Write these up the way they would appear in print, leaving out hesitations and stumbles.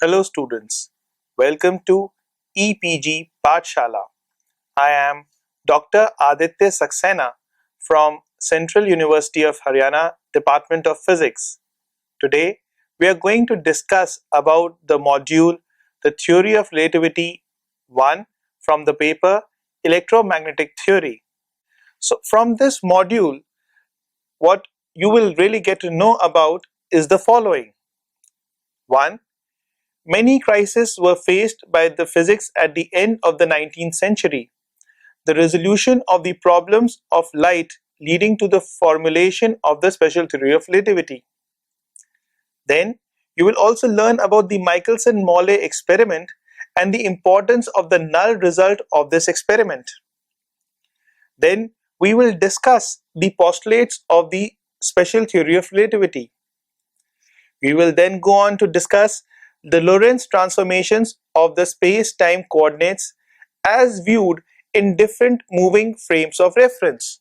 Hello students, welcome to EPG Pathshala. I am Dr. Aditya Saxena from Central University of Haryana, Department of Physics. Today we are going to discuss about the module The Theory of Relativity 1 from the paper Electromagnetic Theory. So from this module, what you will really get to know about is the following. 1. Many crises were faced by the physics at the end of the 19th century. The resolution of the problems of light leading to the formulation of the special theory of relativity. Then, you will also learn about the Michelson-Molle experiment and the importance of the null result of this experiment. Then, we will discuss the postulates of the special theory of relativity. We will then go on to discuss the Lorenz transformations of the space-time coordinates as viewed in different moving frames of reference.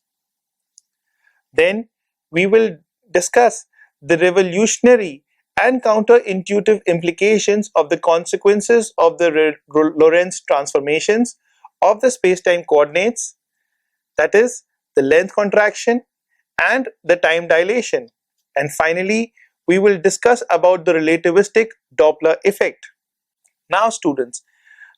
Then we will discuss the revolutionary and counterintuitive implications of the consequences of the Lorenz transformations of the space-time coordinates, that is, the length contraction and the time dilation. And finally, we will discuss about the relativistic Doppler effect. Now students,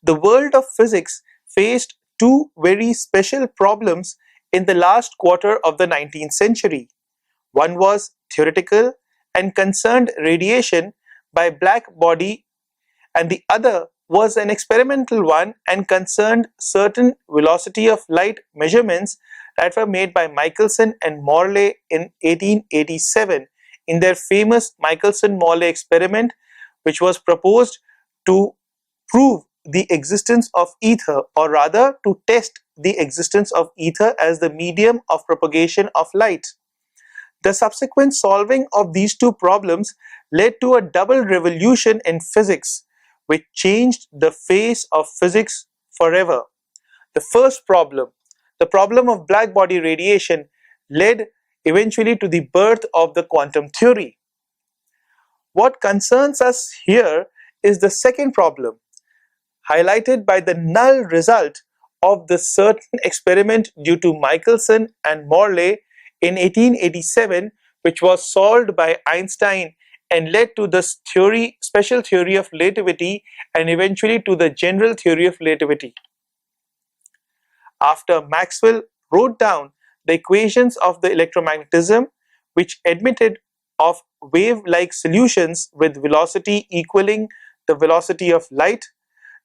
the world of physics faced two very special problems in the last quarter of the 19th century. One was theoretical and concerned radiation by black body, and the other was an experimental one and concerned certain velocity of light measurements that were made by Michelson and Molle in 1887 in their famous Michelson-Molle experiment, which was proposed to prove the existence of ether, or rather to test the existence of ether as the medium of propagation of light. The subsequent solving of these two problems led to a double revolution in physics, which changed the face of physics forever. The first problem, the problem of black body radiation, led eventually to the birth of the quantum theory. What concerns us here is the second problem, highlighted by the null result of the certain experiment due to Michelson and Molle in 1887, which was solved by Einstein and led to the special theory of relativity and eventually to the general theory of relativity. After Maxwell wrote down the equations of the electromagnetism, which admitted of wave-like solutions with velocity equaling the velocity of light,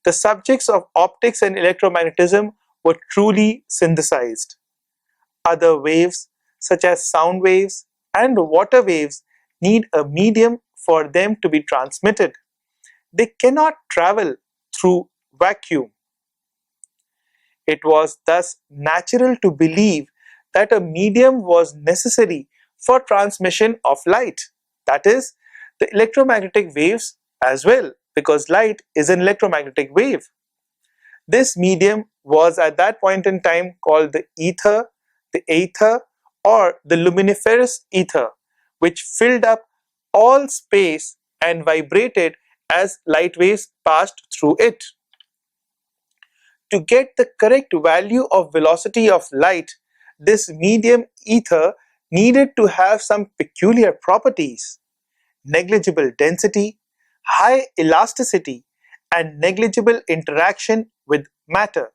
the subjects of optics and electromagnetism were truly synthesized. Other waves, such as sound waves and water waves, need a medium for them to be transmitted. They cannot travel through vacuum. It was thus natural to believe that a medium was necessary for transmission of light, that is, the electromagnetic waves as well, because light is an electromagnetic wave. This medium was at that point in time called the ether, the aether, or the luminiferous ether, which filled up all space and vibrated as light waves passed through it. To get the correct value of velocity of light, this medium ether needed to have some peculiar properties: negligible density, high elasticity, and negligible interaction with matter,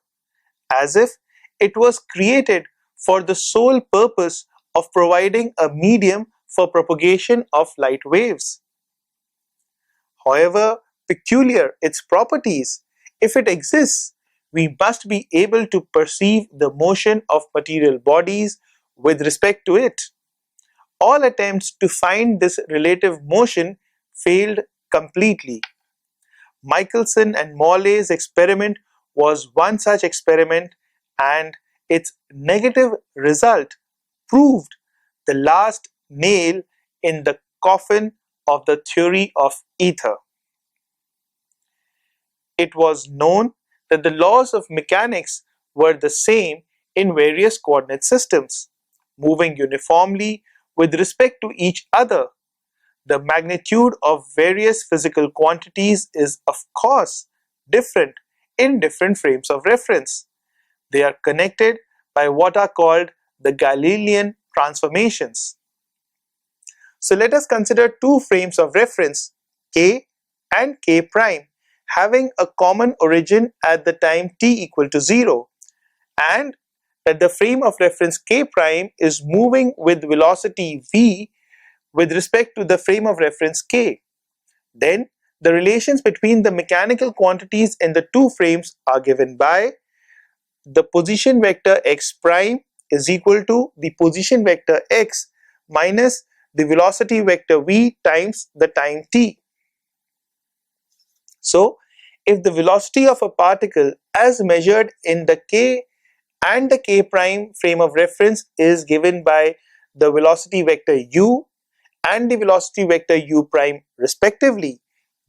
as if it was created for the sole purpose of providing a medium for propagation of light waves. However peculiar its properties, if it exists, we must be able to perceive the motion of material bodies with respect to it. All attempts to find this relative motion failed completely. Michelson and Molle's experiment was one such experiment, and its negative result proved the last nail in the coffin of the theory of ether. It was known that the laws of mechanics were the same in various coordinate systems, moving uniformly with respect to each other. the magnitude of various physical quantities is of course different in different frames of reference. They are connected by what are called the Galilean transformations. So let us consider two frames of reference, K and K prime, having a common origin at the time t equal to 0, and that the frame of reference K prime is moving with velocity v with respect to the frame of reference K. Then the relations between the mechanical quantities in the two frames are given by the position vector x prime is equal to the position vector x minus the velocity vector v times the time t. So if the velocity of a particle as measured in the k and the k prime frame of reference is given by the velocity vector u and the velocity vector u prime respectively,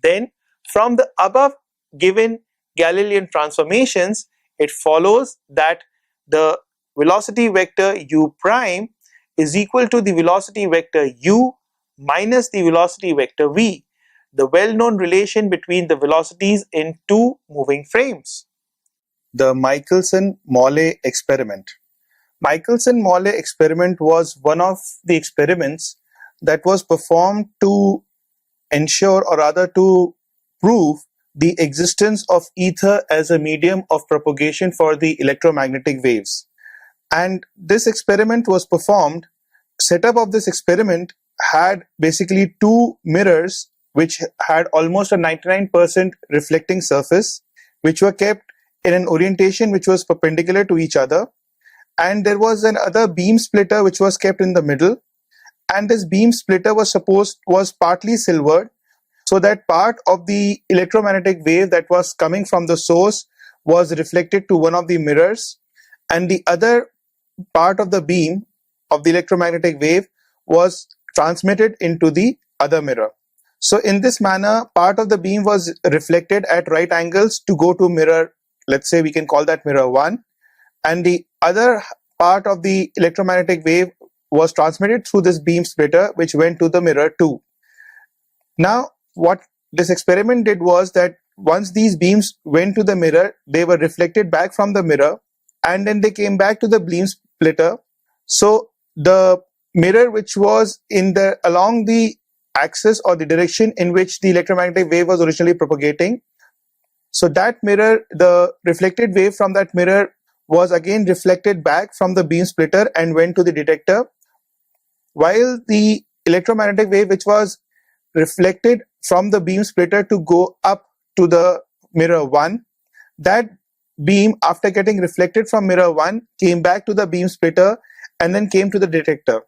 then from the above given Galilean transformations, it follows that the velocity vector u prime is equal to the velocity vector u minus the velocity vector v, the well-known relation between the velocities in two moving frames. The Michelson-Molle experiment. Michelson-Molle experiment was one of the experiments that was performed to ensure, or rather to prove, the existence of ether as a medium of propagation for the electromagnetic waves. And this experiment was performed. Setup of this experiment had basically two mirrors which had almost a 99% reflecting surface, which were kept in an orientation which was perpendicular to each other, and there was another beam splitter which was kept in the middle, and this beam splitter was partly silvered, so that part of the electromagnetic wave that was coming from the source was reflected to one of the mirrors, and the other part of the beam of the electromagnetic wave was transmitted into the other mirror. So in this manner, part of the beam was reflected at right angles to go to mirror, let's say we can call that mirror 1, and the other part of the electromagnetic wave was transmitted through this beam splitter which went to the mirror 2. Now what this experiment did was that once these beams went to the mirror, they were reflected back from the mirror, and then they came back to the beam splitter. So the mirror which was along the axis or the direction in which the electromagnetic wave was originally propagating, so that mirror, the reflected wave from that mirror was again reflected back from the beam splitter and went to the detector, while the electromagnetic wave which was reflected from the beam splitter to go up to the mirror 1, that beam, after getting reflected from mirror 1, came back to the beam splitter and then came to the detector.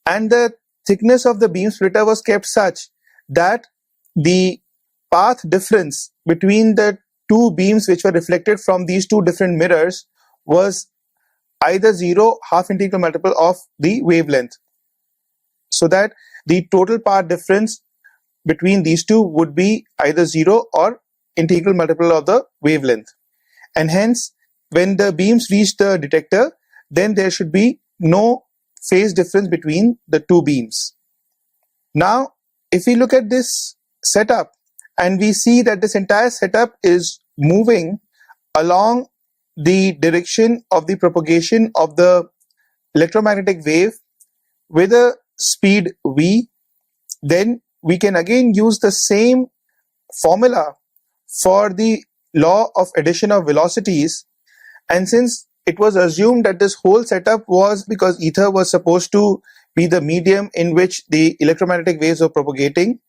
And the thickness of the beam splitter was kept such that the path difference between the two beams which were reflected from these two different mirrors was either 0, half integral multiple of the wavelength, so that the total path difference between these two would be either 0 or integral multiple of the wavelength. And hence, when the beams reach the detector, then there should be no phase difference between the two beams. Now, if we look at this setup and we see that this entire setup is moving along the direction of the propagation of the electromagnetic wave with a speed v, then we can again use the same formula for the law of addition of velocities. And since it was assumed that this whole setup was because ether was supposed to be the medium in which the electromagnetic waves were propagating,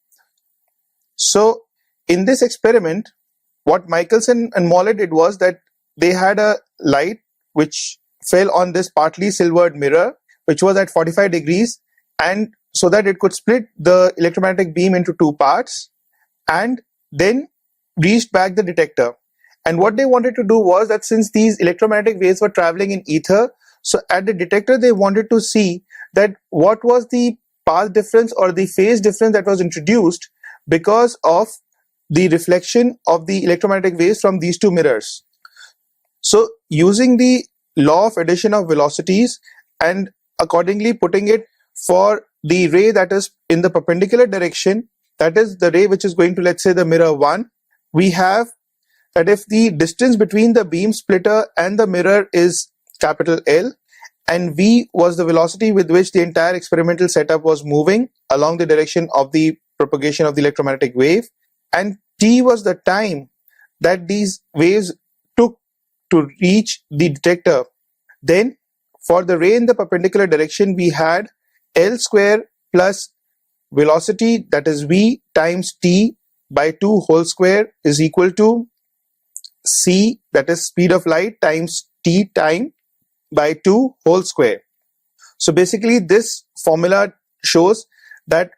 so in this experiment, what Michelson and Molle did was that they had a light which fell on this partly silvered mirror which was at 45 degrees, and so that it could split the electromagnetic beam into two parts and then reached back the detector. And what they wanted to do was that since these electromagnetic waves were traveling in ether, so at the detector they wanted to see that what was the path difference or the phase difference that was introduced because of the reflection of the electromagnetic waves from these two mirrors. So using the law of addition of velocities and accordingly putting it for the ray that is in the perpendicular direction, that is the ray which is going to, let's say, the mirror 1, we have that if the distance between the beam splitter and the mirror is capital L, and v was the velocity with which the entire experimental setup was moving along the direction of the propagation of the electromagnetic wave, and t was the time that these waves took to reach the detector, then for the ray in the perpendicular direction we had L square plus velocity, that is v, times t by 2 whole square is equal to c, that is speed of light, times t time by 2 whole square. So basically this formula shows that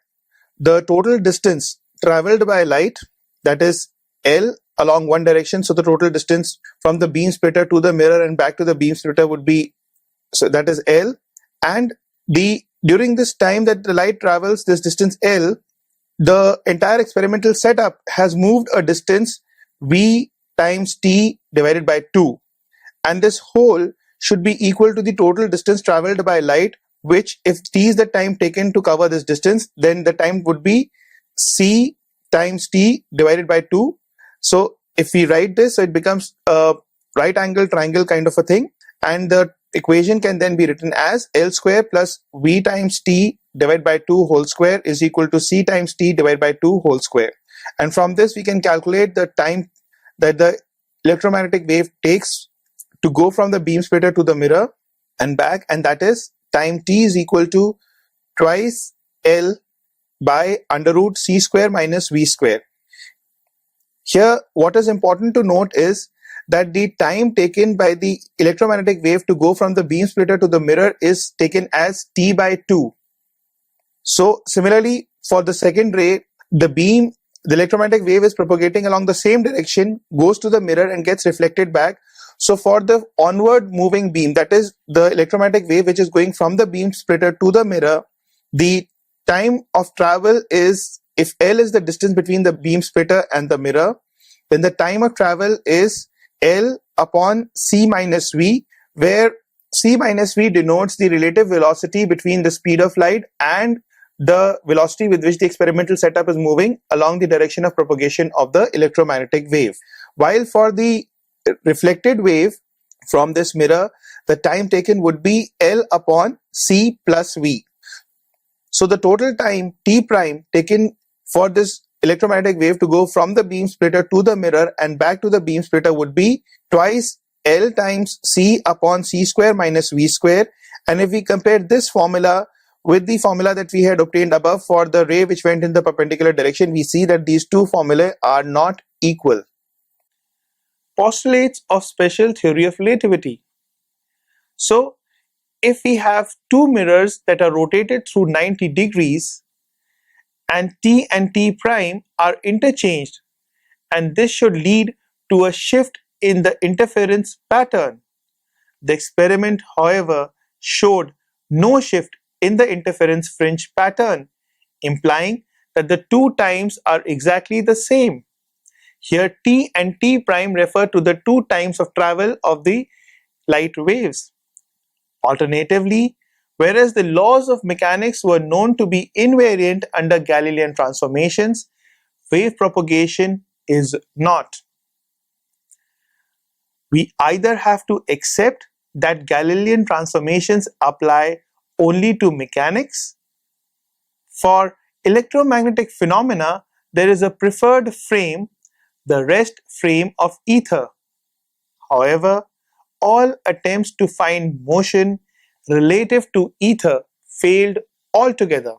the total distance traveled by light, that is L along one direction, so the total distance from the beam splitter to the mirror and back to the beam splitter would be, so that is L, and during this time that the light travels this distance L, the entire experimental setup has moved a distance v times t divided by 2, and this whole should be equal to the total distance traveled by light, which if t is the time taken to cover this distance, then the time would be c times t divided by 2. So if we write this, so it becomes a right angle triangle kind of a thing, and the equation can then be written as L square plus v times t divided by 2 whole square is equal to c times t divided by 2 whole square. And from this we can calculate the time that the electromagnetic wave takes to go from the beam splitter to the mirror and back, and that is time t is equal to twice L by under root c square minus v square. Here what is important to note is that the time taken by the electromagnetic wave to go from the beam splitter to the mirror is taken as t by 2. So similarly for the second ray, the electromagnetic wave is propagating along the same direction, goes to the mirror and gets reflected back. So for the onward moving beam, that is the electromagnetic wave which is going from the beam splitter to the mirror, the time of travel is, if L is the distance between the beam splitter and the mirror, then the time of travel is L upon c minus v, where c minus v denotes the relative velocity between the speed of light and the velocity with which the experimental setup is moving along the direction of propagation of the electromagnetic wave. While for the reflected wave from this mirror, the time taken would be L upon c plus v. So the total time t prime taken for this electromagnetic wave to go from the beam splitter to the mirror and back to the beam splitter would be twice L times c upon c square minus v square. And if we compare this formula with the formula that we had obtained above for the ray which went in the perpendicular direction, we see that these two formulae are not equal. Postulates of special theory of relativity. So if we have two mirrors that are rotated through 90 degrees and t prime are interchanged, and this should lead to a shift in the interference pattern. The experiment, however, showed no shift in the interference fringe pattern, implying that the two times are exactly the same. Here t and t prime refer to the two times of travel of the light waves. Alternatively, whereas the laws of mechanics were known to be invariant under Galilean transformations, wave propagation is not. We either have to accept that Galilean transformations apply only to mechanics. For electromagnetic phenomena, there is a preferred frame, the rest frame of ether. However, all attempts to find motion relative to ether failed altogether.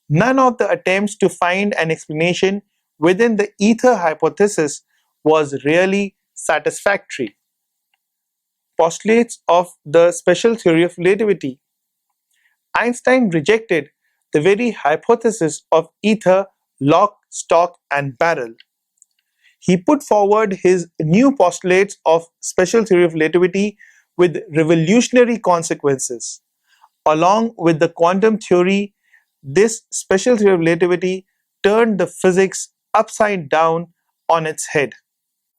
None of the attempts to find an explanation within the ether hypothesis was really satisfactory. Postulates of the special theory of relativity. Einstein rejected the very hypothesis of ether, lock, stock, and barrel. He put forward his new postulates of special theory of relativity with revolutionary consequences. Along with the quantum theory, this special theory of relativity turned the physics upside down on its head.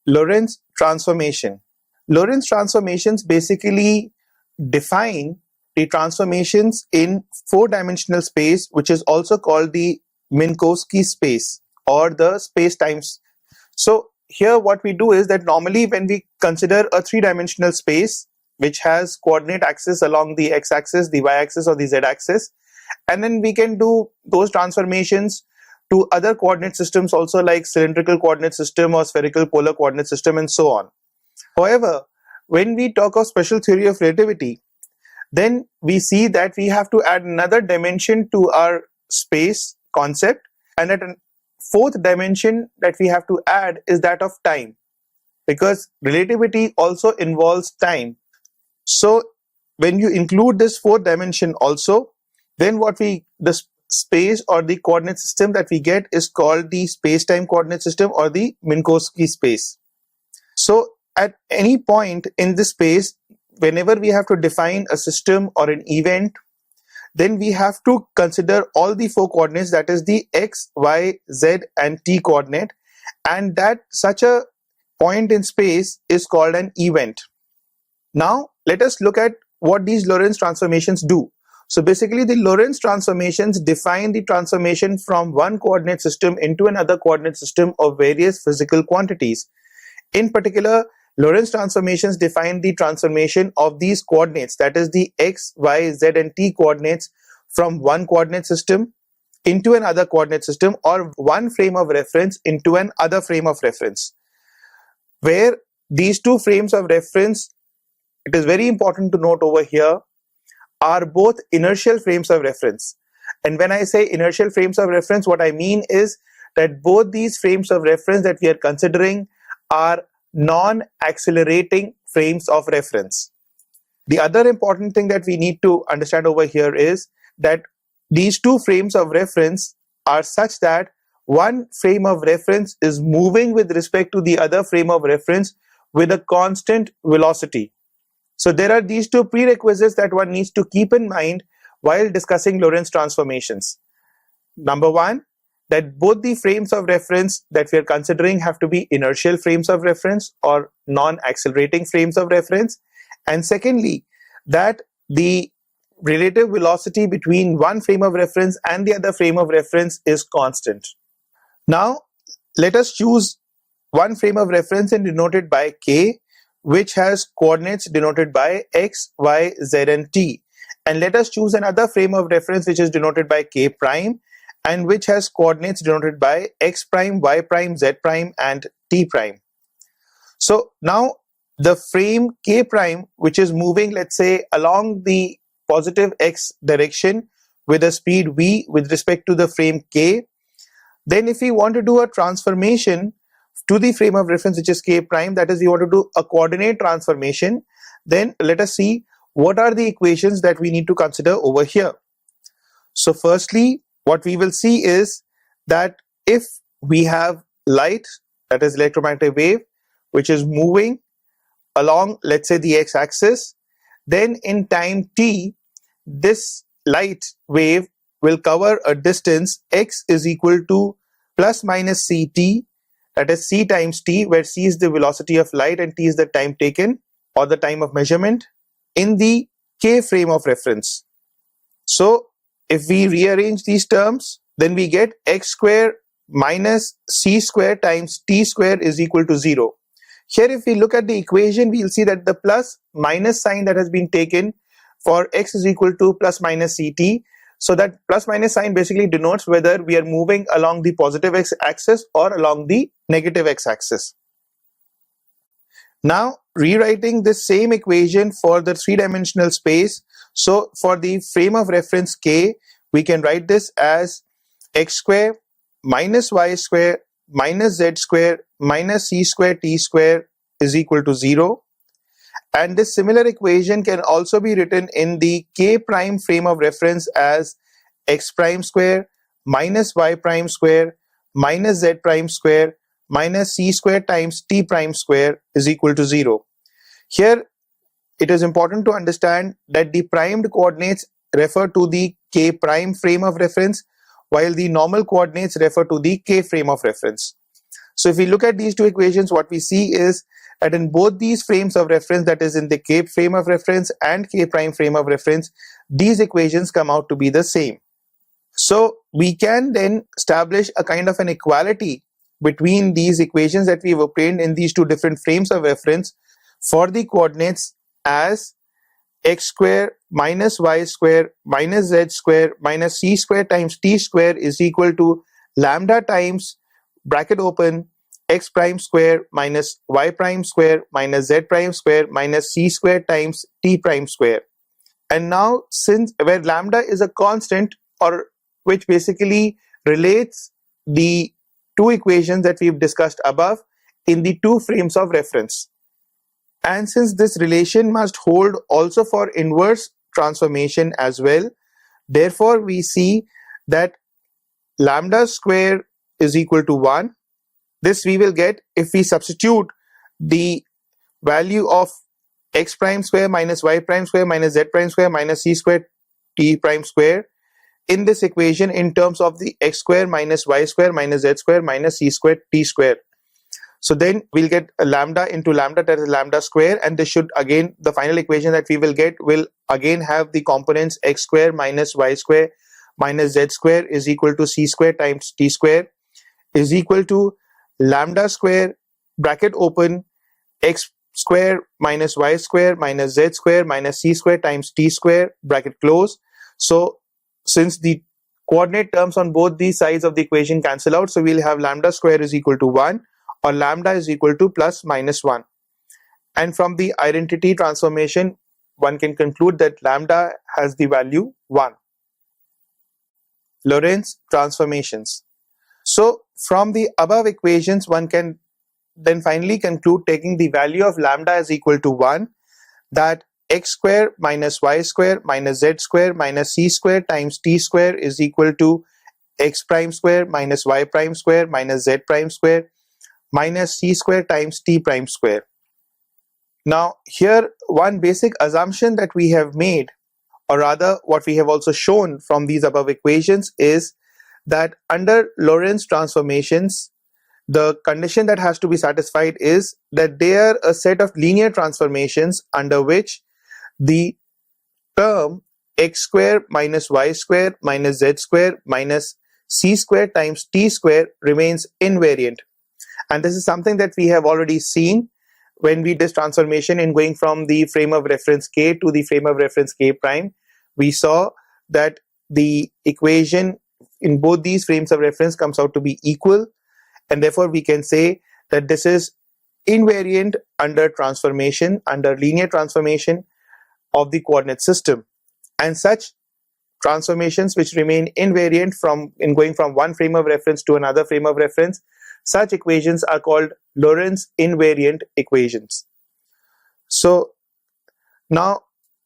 Lorenz transformation. Lorenz transformations basically define the transformations in four-dimensional space, which is also called the Minkowski space or the space-times. So here what we do is that normally when we consider a three-dimensional space which has coordinate axis along the x-axis, the y-axis or the z-axis, and then we can do those transformations to other coordinate systems also, like cylindrical coordinate system or spherical polar coordinate system and so on. However, when we talk of special theory of relativity, then we see that we have to add another dimension to our space concept, and that fourth dimension that we have to add is that of time, because relativity also involves time. So when you include this fourth dimension also, then the space or the coordinate system that we get is called the space-time coordinate system or the Minkowski space. So at any point in this space, whenever we have to define a system or an event, then we have to consider all the four coordinates, that is the x, y, z and t coordinate, and that such a point in space is called an event. Now let us look at what these Lorenz transformations do. So basically the Lorenz transformations define the transformation from one coordinate system into another coordinate system of various physical quantities. In particular, Lorenz transformations define the transformation of these coordinates, that is the x, y, z and t coordinates, from one coordinate system into another coordinate system, or one frame of reference into another frame of reference, where these two frames of reference, it is very important to note over here, are both inertial frames of reference. And when I say inertial frames of reference, what I mean is that both these frames of reference that we are considering are non-accelerating frames of reference. The other important thing that we need to understand over here is that these two frames of reference are such that one frame of reference is moving with respect to the other frame of reference with a constant velocity. So there are these two prerequisites that one needs to keep in mind while discussing Lorenz transformations. Number one, that both the frames of reference that we are considering have to be inertial frames of reference or non-accelerating frames of reference. And secondly, that the relative velocity between one frame of reference and the other frame of reference is constant. Now, let us choose one frame of reference and denote it by k, which has coordinates denoted by x, y, z and t. And let us choose another frame of reference which is denoted by k prime and which has coordinates denoted by x prime, y prime, z prime and t prime. So now the frame k prime, which is moving, let's say, along the positive x direction with a speed v with respect to the frame k, then if we want to do a transformation to the frame of reference which is k prime, that is, we want to do a coordinate transformation, then let us see what are the equations that we need to consider over here. So firstly, what we will see is that if we have light, that is electromagnetic wave, which is moving along, let's say, the x-axis, then in time t, this light wave will cover a distance x is equal to plus minus ct, that is c times t, where c is the velocity of light and t is the time taken or the time of measurement in the k frame of reference. So if we rearrange these terms, then we get x square minus c square times t square is equal to 0. Here if we look at the equation, we will see that the plus minus sign that has been taken for x is equal to plus minus ct. So that plus minus sign basically denotes whether we are moving along the positive x-axis or along the negative x-axis. Now rewriting this same equation for the three-dimensional space, so for the frame of reference k, we can write this as x square minus y square minus z square minus c square t square is equal to 0. And this similar equation can also be written in the k prime frame of reference as x prime square minus y prime square minus z prime square minus c square times t prime square is equal to 0. Here it is important to understand that the primed coordinates refer to the k prime frame of reference, while the normal coordinates refer to the k frame of reference. So if we look at these two equations, what we see is that in both these frames of reference, that is in the K frame of reference and K prime frame of reference, these equations come out to be the same. So we can then establish a kind of an equality between these equations that we've obtained in these two different frames of reference for the coordinates as x square minus y square minus z square minus c square times t square is equal to lambda times bracket open x prime square minus y prime square minus z prime square minus c square times t prime square. And now, since where lambda is a constant, or which basically relates the two equations that we've discussed above in the two frames of reference. And since this relation must hold also for inverse transformation as well, therefore we see that lambda square is equal to 1. This we will get if we substitute the value of x prime square minus y prime square minus z prime square minus c square t prime square in this equation in terms of the x square minus y square minus z square minus c square t square. So then we'll get a lambda into lambda, that is lambda square, and this should again, the final equation that we will get will again have the components x square minus y square minus z square is equal to c square times t square is equal to lambda square bracket open x square minus y square minus z square minus c square times t square bracket close. So since the coordinate terms on both these sides of the equation cancel out, so we'll have lambda square is equal to 1 or lambda is equal to plus minus 1. And from the identity transformation, one can conclude that lambda has the value 1. Lorenz transformations. So from the above equations, one can then finally conclude, taking the value of lambda is equal to 1, that x square minus y square minus z square minus c square times t square is equal to x prime square minus y prime square minus z prime square minus c square times t prime square. Now here one basic assumption that we have made, or rather what we have also shown from these above equations, is that under Lorenz transformations, the condition that has to be satisfied is that they are a set of linear transformations under which the term x square minus y square minus z square minus c square times t square remains invariant. And this is something that we have already seen when we did this transformation in going from the frame of reference K to the frame of reference K prime. We saw that the equation in both these frames of reference comes out to be equal, and therefore we can say that this is invariant under transformation, under linear transformation of the coordinate system. And such transformations which remain invariant in going from one frame of reference to another frame of reference, such equations are called Lorenz invariant equations. So now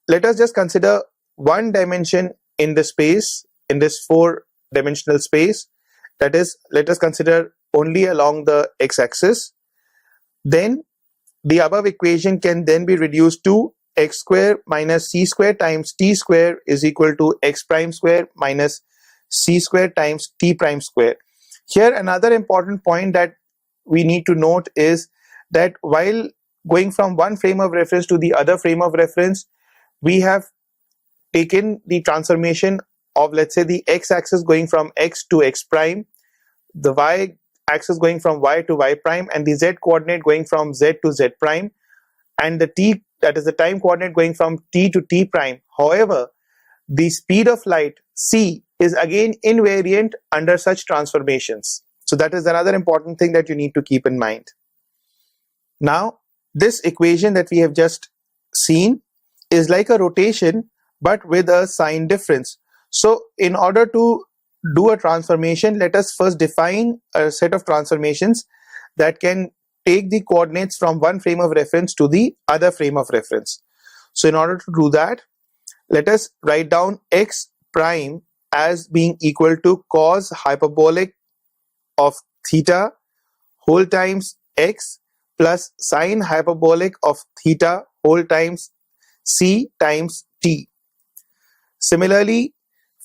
let us just consider one dimension in the space, in this four-dimensional space. That is, let us consider only along the x-axis. Then the above equation can then be reduced to x square minus c square times t square is equal to x prime square minus c square times t prime square. Here another important point that we need to note is that while going from one frame of reference to the other frame of reference, we have taken the transformation of, let's say, the x-axis going from x to x prime, the y-axis going from y to y prime, and the z-coordinate going from z to z prime, and the t, that is the time coordinate, going from t to t prime. However, the speed of light c is again invariant under such transformations. So that is another important thing that you need to keep in mind. Now, this equation that we have just seen is like a rotation but with a sign difference. So in order to do a transformation, let us first define a set of transformations that can take the coordinates from one frame of reference to the other frame of reference. So in order to do that, let us write down x prime as being equal to cos hyperbolic of theta whole times x plus sine hyperbolic of theta whole times c times t. Similarly,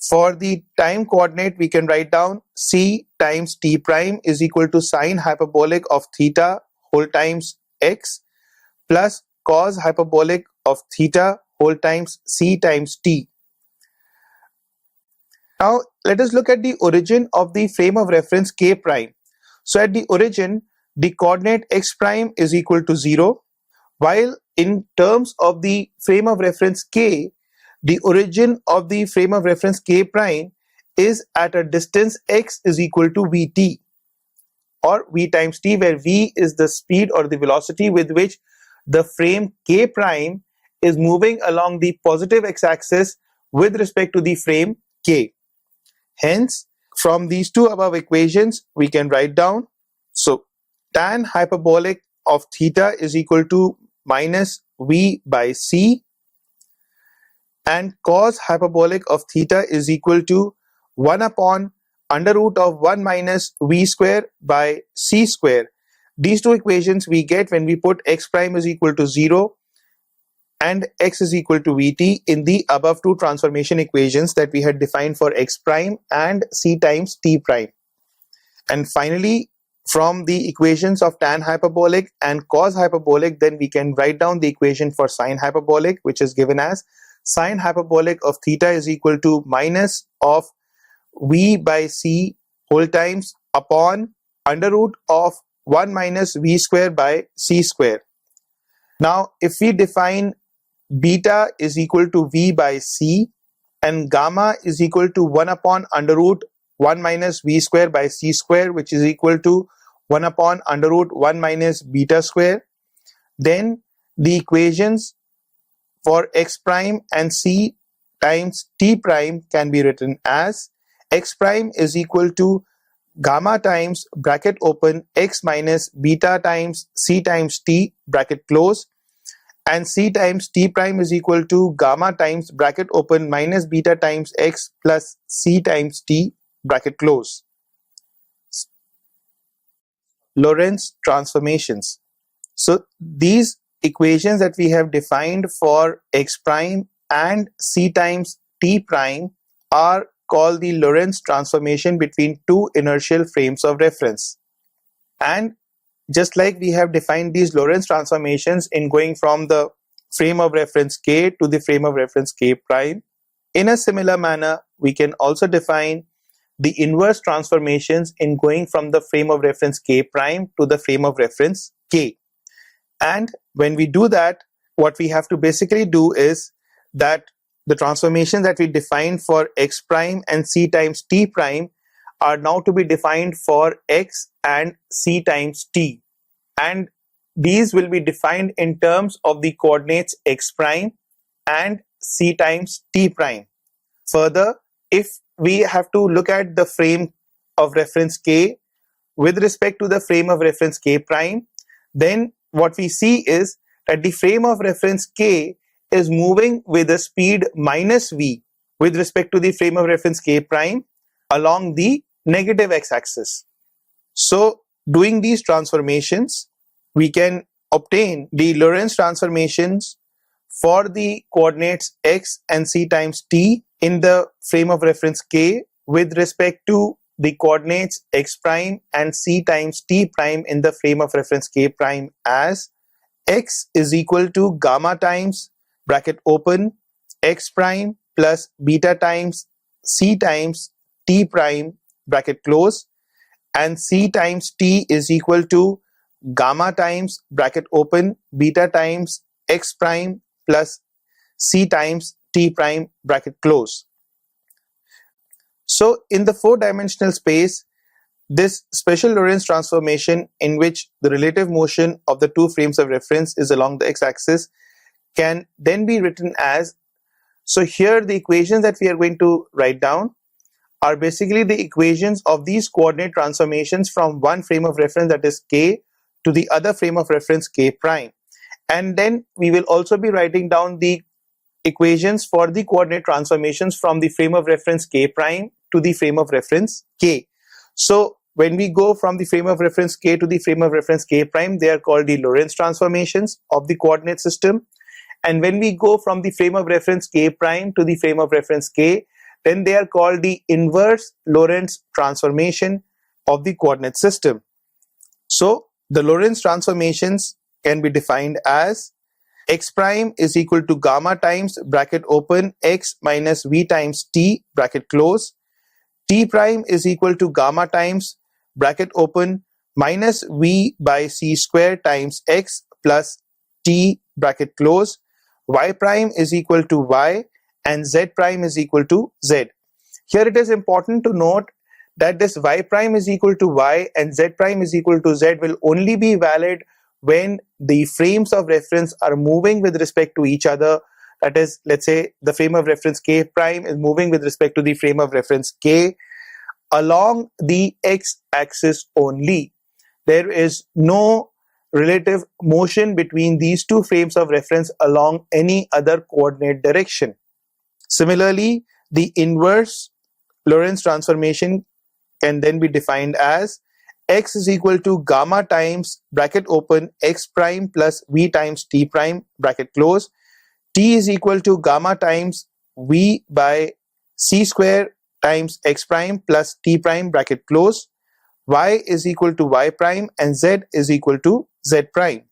for the time coordinate, we can write down c times t prime is equal to sine hyperbolic of theta whole times x plus cos hyperbolic of theta whole times c times t. Now let us look at the origin of the frame of reference k prime. So at the origin, the coordinate x prime is equal to 0, while in terms of the frame of reference k, the origin of the frame of reference k prime is at a distance x is equal to vt, or v times t, where v is the speed or the velocity with which the frame k prime is moving along the positive x-axis with respect to the frame k. Hence, from these two above equations, we can write down, so tan hyperbolic of theta is equal to minus v by c, and cos hyperbolic of theta is equal to 1 upon under root of 1 minus v square by c square. These two equations we get when we put x prime is equal to 0 and x is equal to vt in the above two transformation equations that we had defined for x prime and c times t prime. And finally, from the equations of tan hyperbolic and cos hyperbolic, then we can write down the equation for sine hyperbolic, which is given as sine hyperbolic of theta is equal to minus of v by c whole times upon under root of 1 minus v square by c square. Now, if we define beta is equal to v by c and gamma is equal to 1 upon under root 1 minus v square by c square, which is equal to 1 upon under root 1 minus beta square, then the equations for x prime and c times t prime can be written as x prime is equal to gamma times bracket open x minus beta times c times t bracket close, and c times t prime is equal to gamma times bracket open minus beta times x plus c times t bracket close. Lorenz transformations. So these equations that we have defined for x prime and c times t prime are called the Lorenz transformation between two inertial frames of reference. And just like we have defined these Lorenz transformations in going from the frame of reference k to the frame of reference k prime, in a similar manner we can also define the inverse transformations in going from the frame of reference k prime to the frame of reference k. And when we do that, what we have to basically do is that the transformations that we defined for x prime and c times t prime are now to be defined for x and c times t, and these will be defined in terms of the coordinates x prime and c times t prime. Further, if we have to look at the frame of reference k with respect to the frame of reference k prime, then what we see is that the frame of reference k is moving with a speed minus v with respect to the frame of reference k prime along the negative x-axis. So doing these transformations, we can obtain the Lorenz transformations for the coordinates x and c times t in the frame of reference k with respect to the coordinates x prime and c times t prime in the frame of reference k prime as x is equal to gamma times bracket open x prime plus beta times c times t prime bracket close, and c times t is equal to gamma times bracket open beta times x prime plus c times t prime bracket close. So in the four-dimensional space, this special Lorenz transformation in which the relative motion of the two frames of reference is along the x-axis can then be written as, so here the equations that we are going to write down are basically the equations of these coordinate transformations from one frame of reference, that is k, to the other frame of reference k prime. And then we will also be writing down the equations for the coordinate transformations from the frame of reference k prime to the frame of reference k. So when we go from the frame of reference k to the frame of reference k prime, they are called the Lorenz transformations of the coordinate system. And when we go from the frame of reference k prime to the frame of reference k, then they are called the inverse Lorenz transformation of the coordinate system. So the Lorenz transformations can be defined as x prime is equal to gamma times bracket open x minus v times t bracket close. T prime is equal to gamma times bracket open minus v by c square times x plus t bracket close. Y prime is equal to y and z prime is equal to z. Here it is important to note that this y prime is equal to y and z prime is equal to z will only be valid when the frames of reference are moving with respect to each other. That is, let's say the frame of reference k prime is moving with respect to the frame of reference k along the x-axis only. There is no relative motion between these two frames of reference along any other coordinate direction. Similarly, the inverse Lorenz transformation can then be defined as x is equal to gamma times bracket open x prime plus v times t prime bracket close. T is equal to gamma times v by c square times x prime plus t prime bracket close. Y is equal to y prime and z is equal to z prime.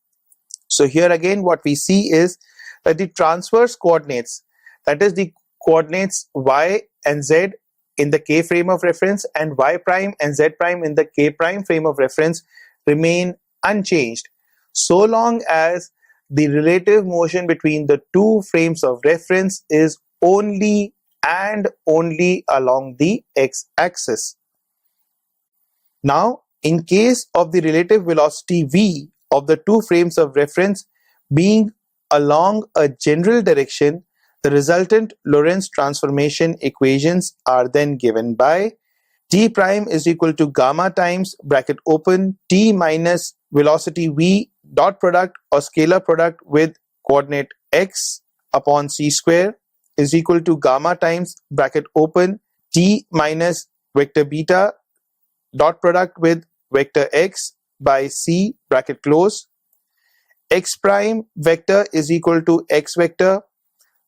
So here again what we see is that the transverse coordinates, that is the coordinates y and z in the k frame of reference and y prime and z prime in the k prime frame of reference, remain unchanged so long as the relative motion between the two frames of reference is only and only along the x-axis. Now, in case of the relative velocity v of the two frames of reference being along a general direction, the resultant Lorenz transformation equations are then given by t prime is equal to gamma times bracket open t minus velocity v dot product or scalar product with coordinate x upon c square is equal to gamma times bracket open t minus vector beta dot product with vector x by c bracket close. X prime vector is equal to x vector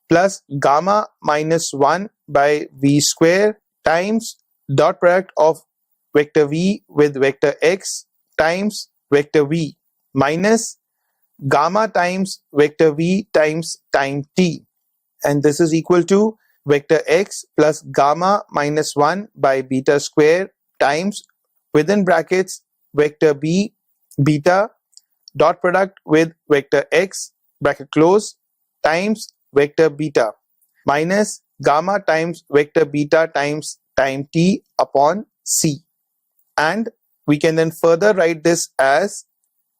plus gamma minus 1 by v square times dot product of vector v with vector x times vector v minus gamma times vector v times time t, and this is equal to vector x plus gamma minus 1 by beta square times within brackets vector b beta dot product with vector x bracket close times vector beta minus gamma times vector beta times time t upon c. And we can then further write this as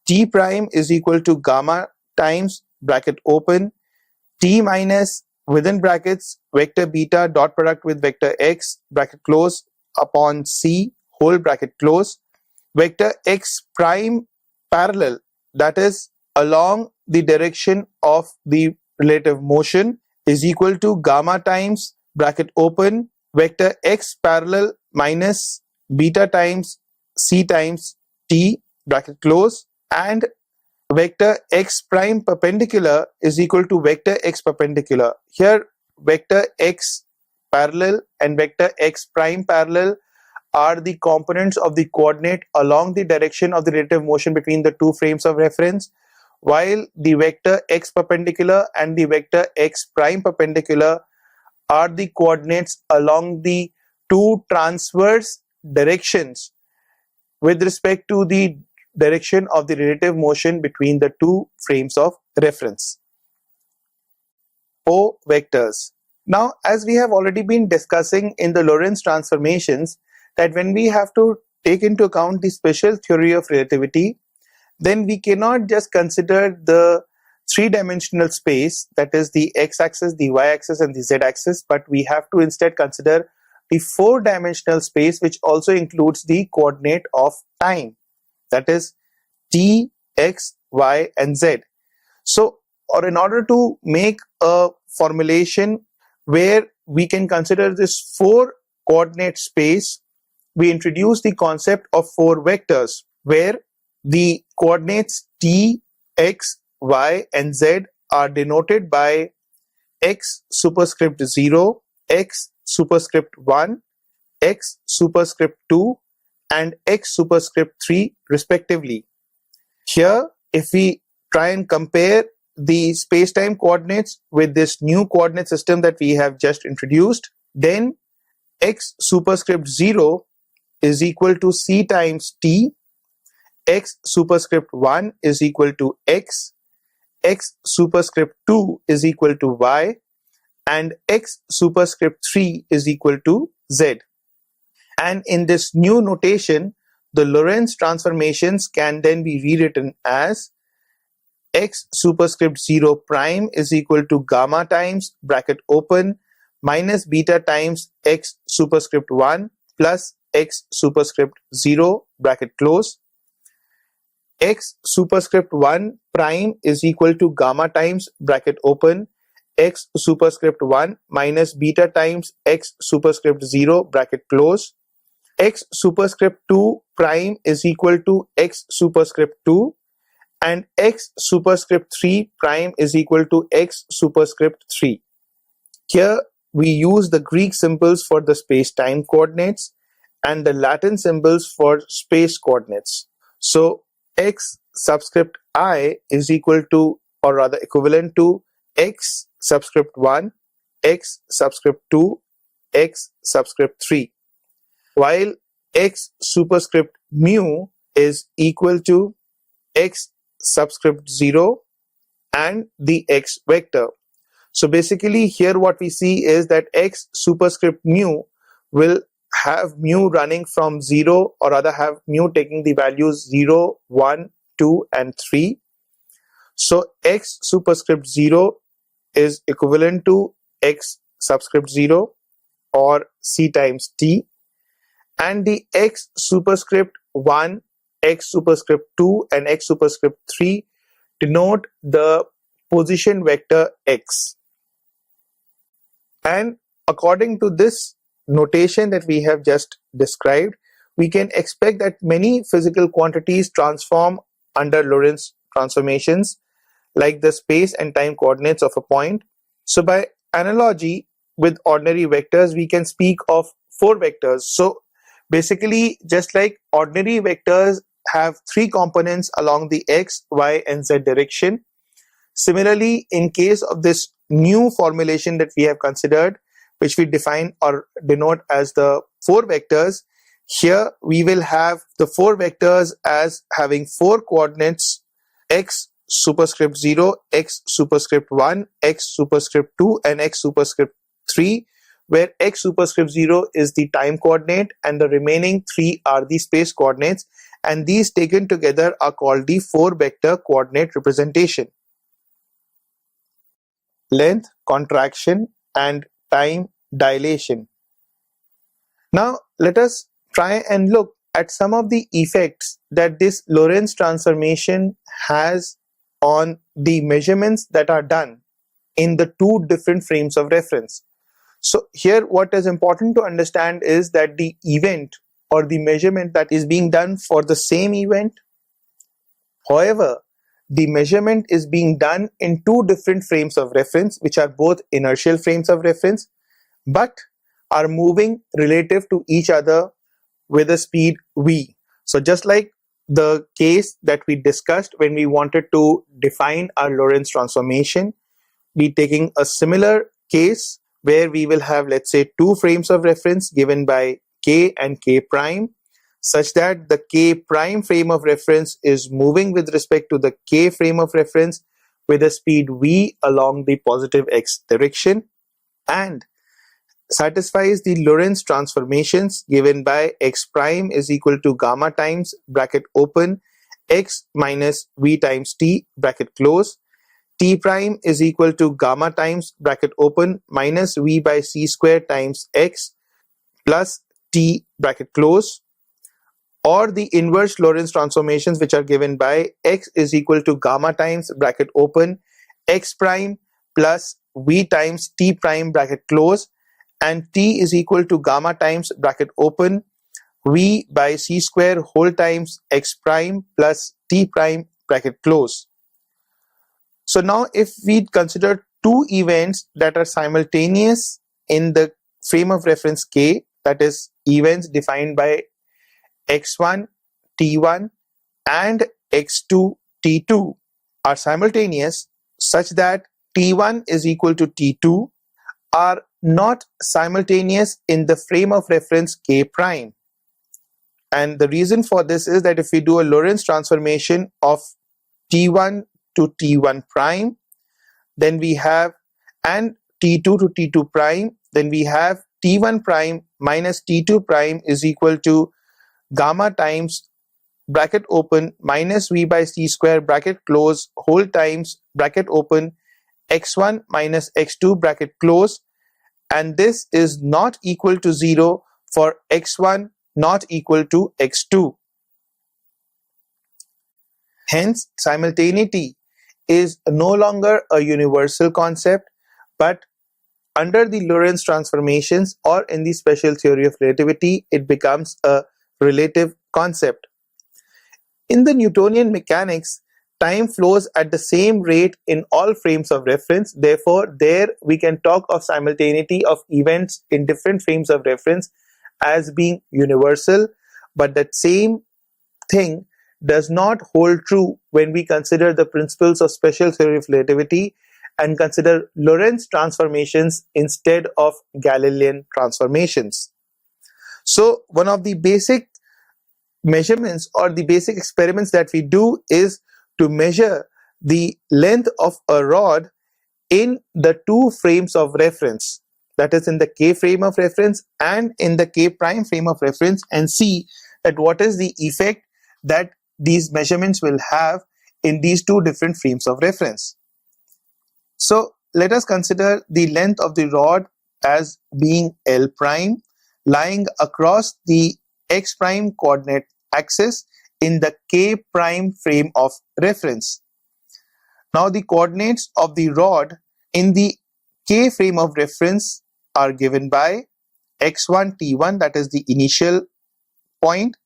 t prime is equal to gamma times bracket open t minus within brackets vector beta dot product with vector x bracket close upon c whole bracket close vector x prime parallel, that is along the direction of the relative motion, is equal to gamma times bracket open vector x parallel minus beta times c times t bracket close, and vector x prime perpendicular is equal to vector x perpendicular. Here vector x parallel and vector x prime parallel are the components of the coordinate along the direction of the relative motion between the two frames of reference, while the vector x perpendicular and the vector x prime perpendicular are the coordinates along the two transverse directions with respect to the direction of the relative motion between the two frames of reference. O vectors. Now, as we have already been discussing in the Lorenz transformations, that when we have to take into account the special theory of relativity, then we cannot just consider the three-dimensional space, that is the x-axis, the y-axis and the z-axis, but we have to instead consider the four-dimensional space, which also includes the coordinate of time, that is t, x, y and z. So, or in order to make a formulation where we can consider this four coordinate space, we introduce the concept of four vectors, where the coordinates t, x, y and z are denoted by x superscript 0, x superscript 1, x superscript 2 and x superscript 3 respectively. Here, if we try and compare the space-time coordinates with this new coordinate system that we have just introduced, then x superscript 0 is equal to c times t, x superscript 1 is equal to x superscript 2 is equal to y, and x superscript 3 is equal to z. And in this new notation, the Lorenz transformations can then be rewritten as x superscript 0 prime is equal to gamma times bracket open minus beta times x superscript 1 plus x superscript 0 bracket close. X superscript 1 prime is equal to gamma times bracket open x superscript 1 minus beta times x superscript 0 bracket close. X superscript 2 prime is equal to x superscript 2 and x superscript 3 prime is equal to x superscript 3. Here we use the Greek symbols for the space-time coordinates and the Latin symbols for space coordinates. So x subscript I is equal to, or rather equivalent to, x subscript 1, x subscript 2, x subscript 3, while x superscript mu is equal to x subscript 0 and the x vector. So basically here what we see is that x superscript mu will have mu running from 0, or rather have mu taking the values 0, 1, 2 and 3. So x superscript 0 is equivalent to x subscript 0 or c times t, and the x superscript 1, x superscript 2 and x superscript 3 denote the position vector x. And according to this notation that we have just described, we can expect that many physical quantities transform under Lorenz transformations, like the space and time coordinates of a point. So by analogy with ordinary vectors, we can speak of four vectors. So basically, just like ordinary vectors have three components along the x, y and z direction, similarly in case of this new formulation that we have considered, which we define or denote as the four vectors, here we will have the four vectors as having four coordinates: x superscript 0, x superscript 1, x superscript 2 and x superscript 3, where x superscript 0 is the time coordinate and the remaining three are the space coordinates, and these taken together are called the four vector coordinate representation. Length, contraction and time dilation. Now let us try and look at some of the effects that this Lorenz transformation has on the measurements that are done in the two different frames of reference. So here what is important to understand is that the event or the measurement that is being done for the same event, however, the measurement is being done in two different frames of reference, which are both inertial frames of reference, but are moving relative to each other with a speed v. So just like the case that we discussed when we wanted to define our Lorenz transformation, we taking a similar case where we will have, let's say, two frames of reference given by k and k prime, such that the k prime frame of reference is moving with respect to the k frame of reference with a speed v along the positive x direction, and satisfies the Lorenz transformations given by x prime is equal to gamma times bracket open x minus v times t bracket close, t prime is equal to gamma times bracket open minus v by c square times x plus t bracket close, or the inverse Lorenz transformations, which are given by x is equal to gamma times bracket open x prime plus v times t prime bracket close, and t is equal to gamma times bracket open v by c square whole times x prime plus t prime bracket close. So now if we consider two events that are simultaneous in the frame of reference k, that is events defined by x1, t1 and x2, t2, are simultaneous such that T1 is equal to T2 are not simultaneous in the frame of reference K prime. And the reason for this is that if we do a Lorenz transformation of T1 to T1 prime, then we have, and T2 to T2 prime, then we have T1 prime minus T2 prime is equal to gamma times bracket open minus V by C square bracket close whole times bracket open x1 minus x2 bracket close, and this is not equal to 0 for x1 not equal to x2. Hence, simultaneity is no longer a universal concept, but under the Lorenz transformations or in the special theory of relativity, it becomes a relative concept. In the Newtonian mechanics, time flows at the same rate in all frames of reference. Therefore, there we can talk of simultaneity of events in different frames of reference as being universal, but that same thing does not hold true when we consider the principles of special theory of relativity and consider Lorentz transformations instead of Galilean transformations. So one of the basic measurements or the basic experiments that we do is to measure the length of a rod in the two frames of reference, that is in the K frame of reference and in the K prime frame of reference, and see that what is the effect that these measurements will have in these two different frames of reference. So let us consider the length of the rod as being L prime lying across the x prime coordinate axis in the K prime frame of reference. Now the coordinates of the rod in the K frame of reference are given by x1 t1, that is the initial point,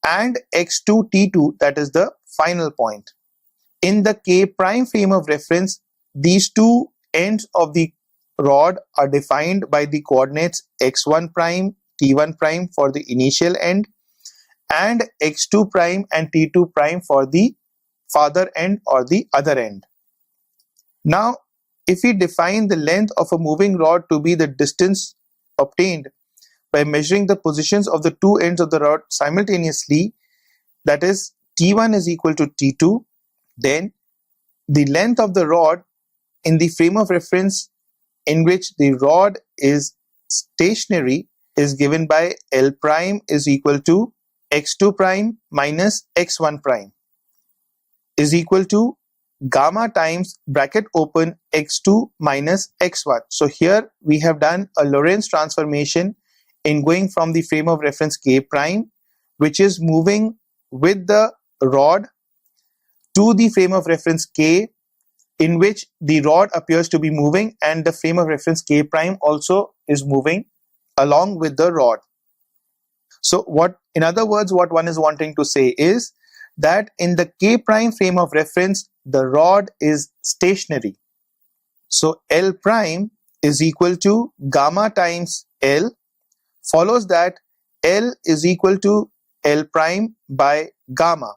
and x2 t2, that is the final point. In the K prime frame of reference, these two ends of the rod are defined by the coordinates x1 prime t1 prime for the initial end and x2 prime and t2 prime for the farther end or the other end. Now, if we define the length of a moving rod to be the distance obtained by measuring the positions of the two ends of the rod simultaneously, that is T1 is equal to T2, then the length of the rod in the frame of reference in which the rod is stationary is given by L prime is equal to x2 prime minus x1 prime is equal to gamma times bracket open x2 minus x1. So here we have done a Lorenz transformation in going from the frame of reference K prime, which is moving with the rod, to the frame of reference K in which the rod appears to be moving, and the frame of reference K prime also is moving along with the rod. So what, in other words, what one is wanting to say is that in the K prime frame of reference, the rod is stationary. So L prime is equal to gamma times L, follows that L is equal to L prime by gamma.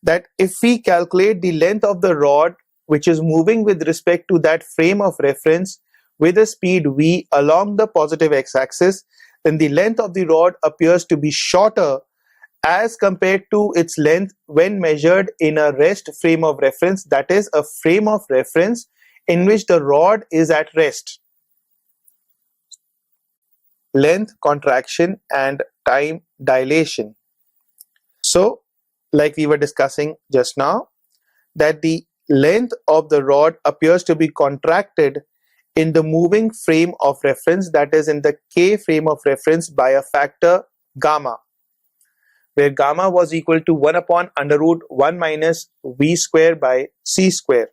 That if we calculate the length of the rod which is moving with respect to that frame of reference with a speed v along the positive x-axis, then the length of the rod appears to be shorter as compared to its length when measured in a rest frame of reference, that is a frame of reference in which the rod is at rest. Length contraction and time dilation. So, like we were discussing just now, that the length of the rod appears to be contracted in the moving frame of reference, that is in the K frame of reference, by a factor gamma, where gamma was equal to 1 upon under root 1 minus v square by c square.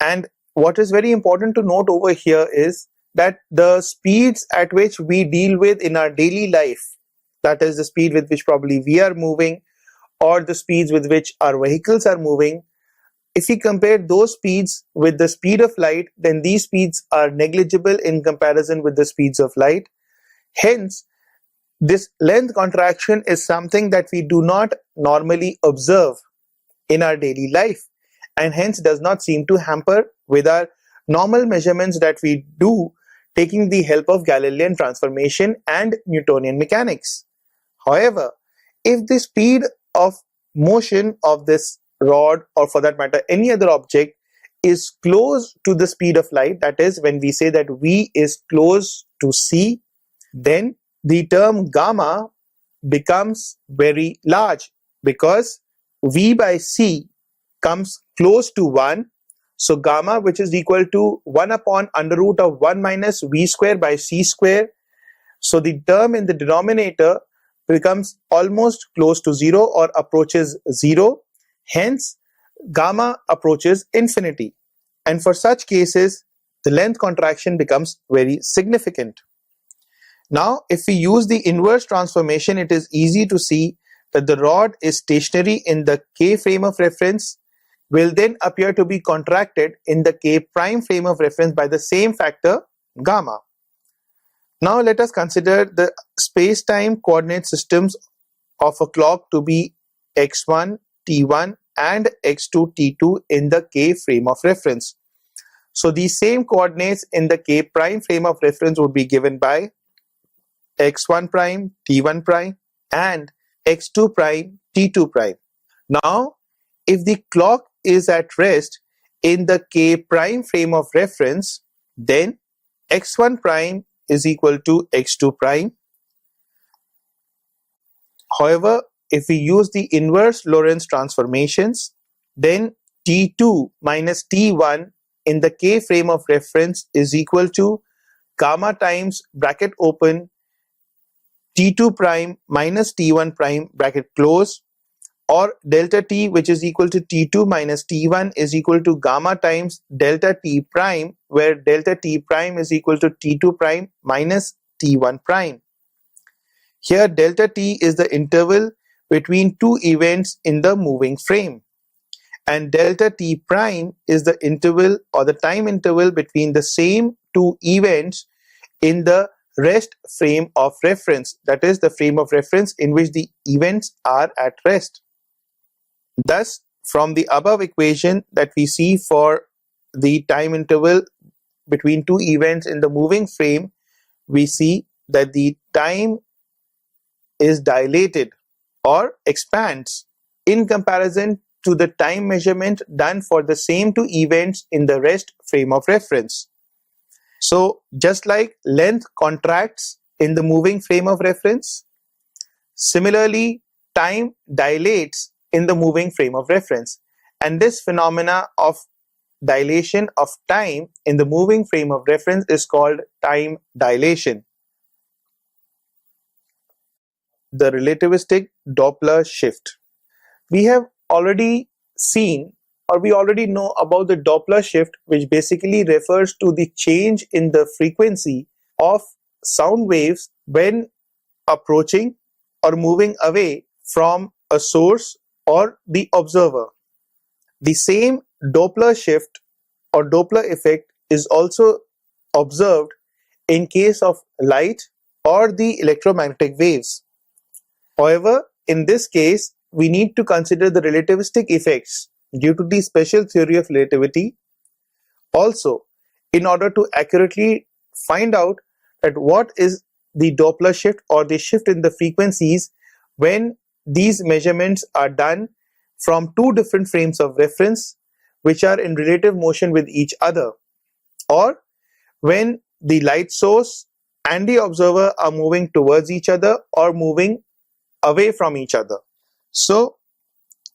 And what is very important to note over here is that the speeds at which we deal with in our daily life, that is the speed with which probably we are moving or the speeds with which our vehicles are moving, if we compare those speeds with the speed of light, then these speeds are negligible in comparison with the speeds of light. Hence, this length contraction is something that we do not normally observe in our daily life, and hence does not seem to hamper with our normal measurements that we do taking the help of Galilean transformation and Newtonian mechanics. However, if the speed of motion of this rod, or for that matter any other object, is close to the speed of light, that is, when we say that v is close to c, then the term gamma becomes very large, because v by c comes close to 1. So gamma, which is equal to 1 upon under root of 1 minus v square by c square. So the term in the denominator becomes almost close to 0 or approaches 0. Hence, gamma approaches infinity. And for such cases, the length contraction becomes very significant. Now, if we use the inverse transformation, it is easy to see that the rod is stationary in the k frame of reference, will then appear to be contracted in the k prime frame of reference by the same factor gamma. Now let us consider the space-time coordinate systems of a clock to be x1, t1 and x2, t2 in the k frame of reference. So these same coordinates in the k prime frame of reference would be given by x1 prime, t1 prime and x2 prime, t2 prime. Now, if the clock is at rest in the k prime frame of reference, then x1 prime is equal to x2 prime. However, if we use the inverse Lorenz transformations, then t2 minus t1 in the k frame of reference is equal to gamma times bracket open t2 prime minus t1 prime bracket close, or delta t, which is equal to t2 minus t1 is equal to gamma times delta t prime, where delta t prime is equal to t2 prime minus t1 prime. Here delta t is the interval between two events in the moving frame, and delta t prime is the interval or the time interval between the same two events in the rest frame of reference, that is, the frame of reference in which the events are at rest. Thus, from the above equation that we see for the time interval between two events in the moving frame, we see that the time is dilated or expands in comparison to the time measurement done for the same two events in the rest frame of reference. So, just like length contracts in the moving frame of reference, similarly time dilates in the moving frame of reference, and this phenomena of dilation of time in the moving frame of reference is called time dilation. The relativistic Doppler shift. We have already seen, or we already know about the Doppler shift, which basically refers to the change in the frequency of sound waves when approaching or moving away from a source or the observer. The same Doppler shift or Doppler effect is also observed in case of light or the electromagnetic waves. However, in this case, we need to consider the relativistic effects due to the special theory of relativity also, in order to accurately find out that what is the Doppler shift or the shift in the frequencies when these measurements are done from two different frames of reference which are in relative motion with each other, or when the light source and the observer are moving towards each other or moving away from each other. So,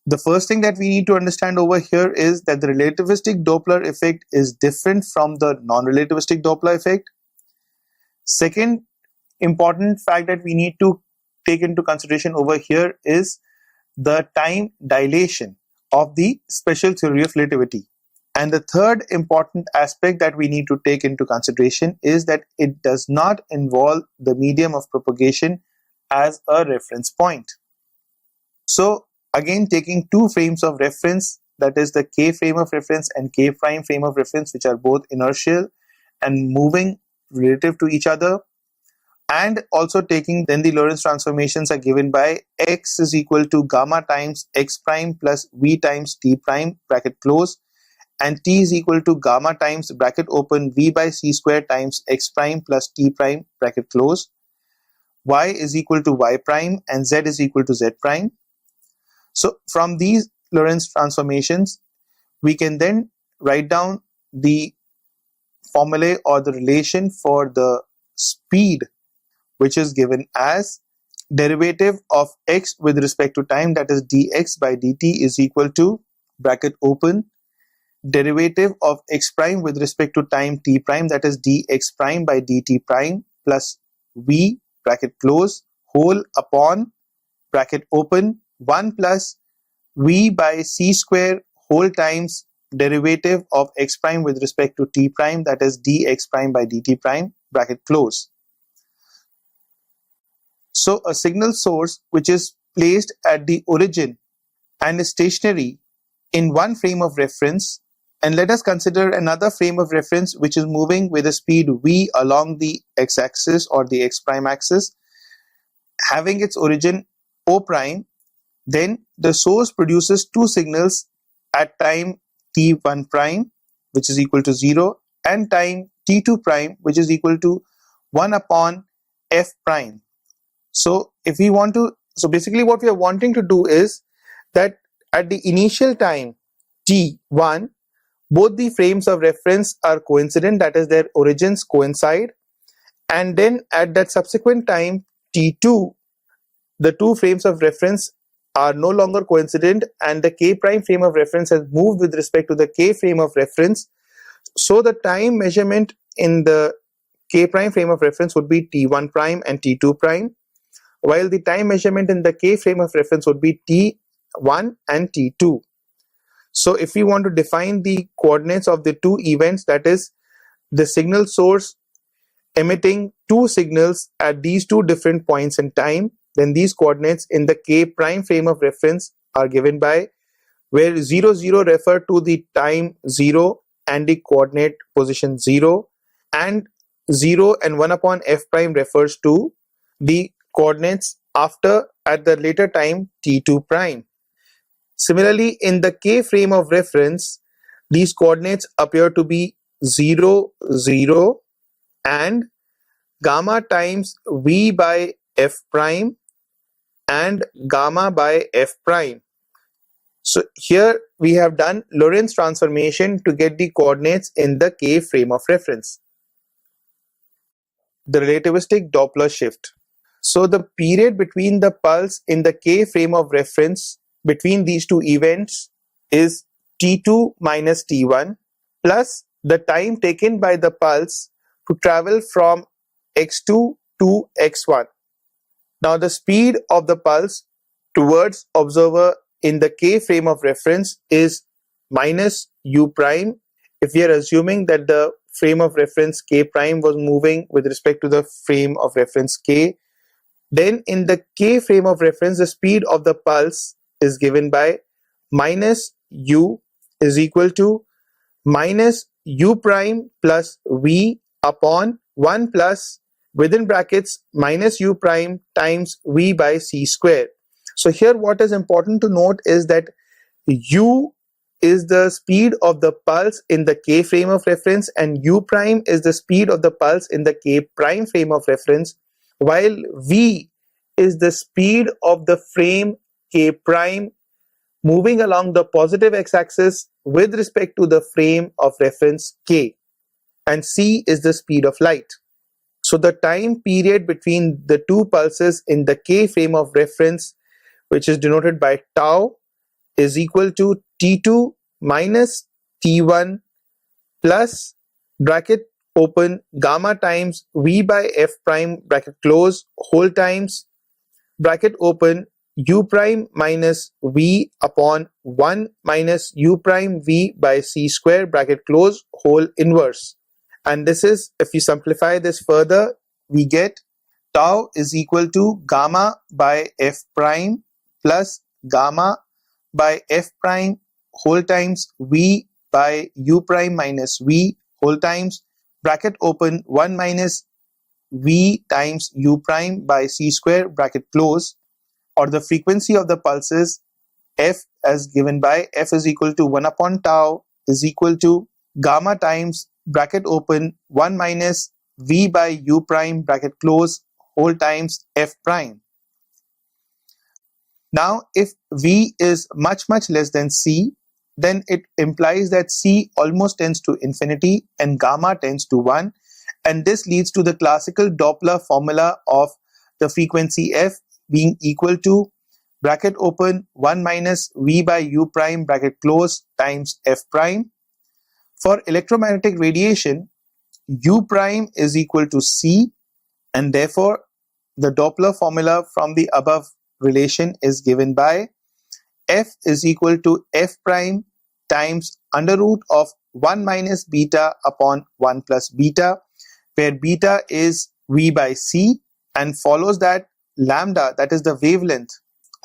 the first thing that we need to understand over here is that the relativistic Doppler effect is different from the non-relativistic Doppler effect. Second important fact that we need to take into consideration over here is the time dilation of the special theory of relativity. And the third important aspect that we need to take into consideration is that it does not involve the medium of propagation as a reference point. So again, taking two frames of reference, that is the k frame of reference and k prime frame of reference, which are both inertial and moving relative to each other, and also taking then the Lorenz transformations are given by x is equal to gamma times x prime plus v times t prime bracket close, and t is equal to gamma times bracket open v by c square times x prime plus t prime bracket close, y is equal to y prime, and z is equal to z prime. So from these Lorenz transformations, we can then write down the formulae or the relation for the speed, which is given as derivative of x with respect to time, that is dx by dt, is equal to bracket open derivative of x prime with respect to time t prime, that is dx prime by dt prime, plus v bracket close whole upon bracket open 1 plus v by c square whole times derivative of x prime with respect to t prime, that is dx prime by dt prime bracket close. So a signal source which is placed at the origin and is stationary in one frame of reference, and let us consider another frame of reference which is moving with a speed v along the x-axis or the x prime axis, having its origin O prime, then the source produces two signals at time t1 prime, which is equal to 0, and time t2 prime, which is equal to 1 upon f prime. So if we want to, so basically what we are wanting to do is that at the initial time t1, both the frames of reference are coincident, that is their origins coincide, and then at that subsequent time t2, the two frames of reference are no longer coincident and the k prime frame of reference has moved with respect to the k frame of reference. So the time measurement in the k prime frame of reference would be t1 prime and t2 prime, while the time measurement in the k frame of reference would be t1 and t2. So if we want to define the coordinates of the two events, that is the signal source emitting two signals at these two different points in time, then these coordinates in the k prime frame of reference are given by where 0, 0 refer to the time 0 and the coordinate position 0, and 0 and 1 upon f prime refers to the coordinates after at the later time t2 prime. Similarly, in the k frame of reference, these coordinates appear to be 0, 0 and gamma times v by f prime and gamma by f prime. So here we have done Lorenz transformation to get the coordinates in the k frame of reference. The relativistic Doppler shift. So the period between the pulse in the k frame of reference between these two events is t2 minus t1 plus the time taken by the pulse to travel from x2 to x1. Now the speed of the pulse towards observer in the k frame of reference is minus u prime if we are assuming that the frame of reference k prime was moving with respect to the frame of reference k. Then in the k frame of reference, the speed of the pulse is given by minus u is equal to minus u prime plus v upon 1 plus within brackets minus u prime times v by c square. So here what is important to note is that u is the speed of the pulse in the k frame of reference and u prime is the speed of the pulse in the k prime frame of reference, while v is the speed of the frame k prime moving along the positive x-axis with respect to the frame of reference k, and c is the speed of light. So the time period between the two pulses in the k frame of reference, which is denoted by tau, is equal to t2 minus t1 plus bracket open gamma times v by f prime bracket close whole times bracket open u prime minus v upon 1 minus u prime v by c square bracket close whole inverse. And this is, if you simplify this further, we get tau is equal to gamma by f prime plus gamma by f prime whole times v by u prime minus v whole times bracket open 1 minus v times u prime by c square bracket close, or the frequency of the pulses f as given by f is equal to 1 upon tau is equal to gamma times bracket open 1 minus v by u prime bracket close whole times f prime. Now, if v is much less than c, then it implies that c almost tends to infinity and gamma tends to 1, and this leads to the classical Doppler formula of the frequency f being equal to bracket open 1 minus v by u prime bracket close times f prime. For electromagnetic radiation, u prime is equal to c, and therefore the Doppler formula from the above relation is given by f is equal to f prime times under root of 1 minus beta upon 1 plus beta, where beta is v by c, and follows that lambda, that is the wavelength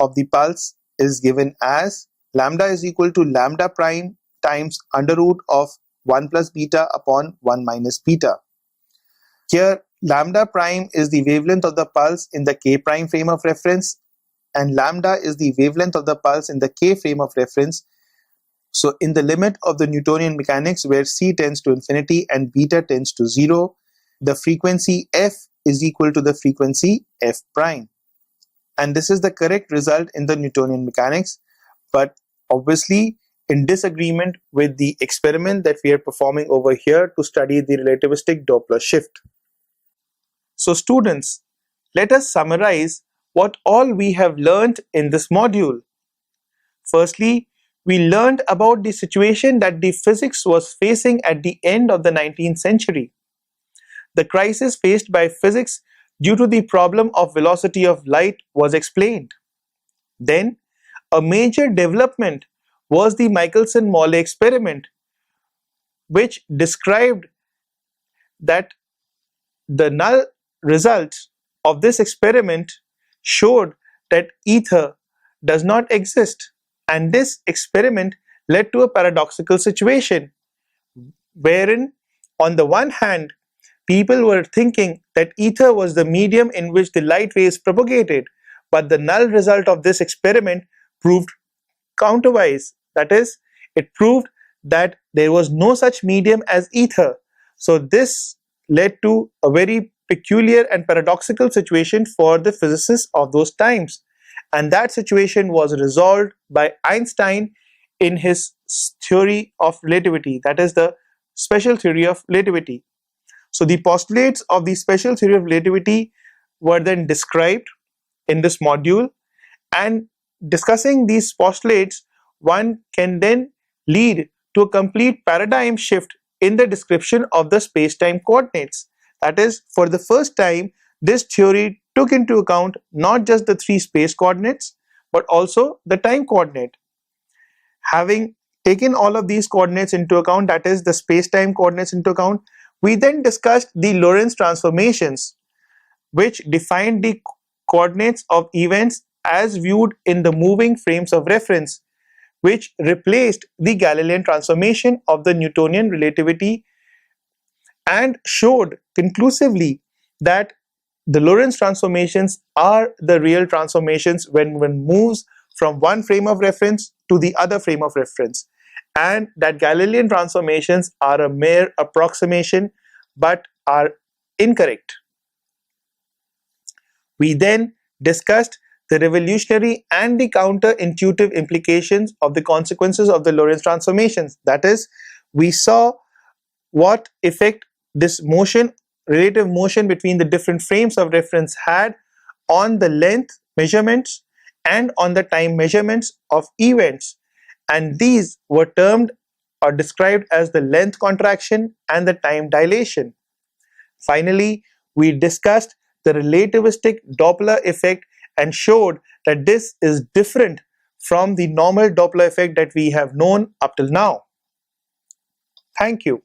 of the pulse, is given as lambda is equal to lambda prime times under root of 1 plus beta upon 1 minus beta. Here lambda prime is the wavelength of the pulse in the k prime frame of reference, and lambda is the wavelength of the pulse in the k frame of reference. So in the limit of the Newtonian mechanics, where c tends to infinity and beta tends to 0, the frequency f is equal to the frequency f prime. And this is the correct result in the Newtonian mechanics, but obviously in disagreement with the experiment that we are performing over here to study the relativistic Doppler shift. So students, let us summarize what all we have learned in this module. Firstly, we learned about the situation that the physics was facing at the end of the 19th century. The crisis faced by physics due to the problem of velocity of light was explained. Then, a major development was the Michelson-Molle experiment, which described that the null result of this experiment showed that ether does not exist, and this experiment led to a paradoxical situation wherein, on the one hand, people were thinking that ether was the medium in which the light waves propagated, but the null result of this experiment proved counterwise. That is, it proved that there was no such medium as ether. So this led to a very peculiar and paradoxical situation for the physicists of those times, and that situation was resolved by Einstein in his theory of relativity, that is the special theory of relativity. So the postulates of the special theory of relativity were then described in this module, and discussing these postulates, one can then lead to a complete paradigm shift in the description of the space-time coordinates. That is, for the first time, this theory took into account not just the 3 space coordinates, but also the time coordinate. Having taken all of these coordinates into account, that is the space-time coordinates into account, we then discussed the Lorenz transformations, which defined the coordinates of events as viewed in the moving frames of reference, which replaced the Galilean transformation of the Newtonian relativity, and showed conclusively that the Lorenz transformations are the real transformations when one moves from one frame of reference to the other frame of reference, and that Galilean transformations are a mere approximation but are incorrect. We then discussed the revolutionary and the counterintuitive implications of the consequences of the Lorenz transformations. That is, we saw what effect this motion, relative motion between the different frames of reference had on the length measurements and on the time measurements of events, and these were termed or described as the length contraction and the time dilation. Finally, we discussed the relativistic Doppler effect and showed that this is different from the normal Doppler effect that we have known up till now. Thank you.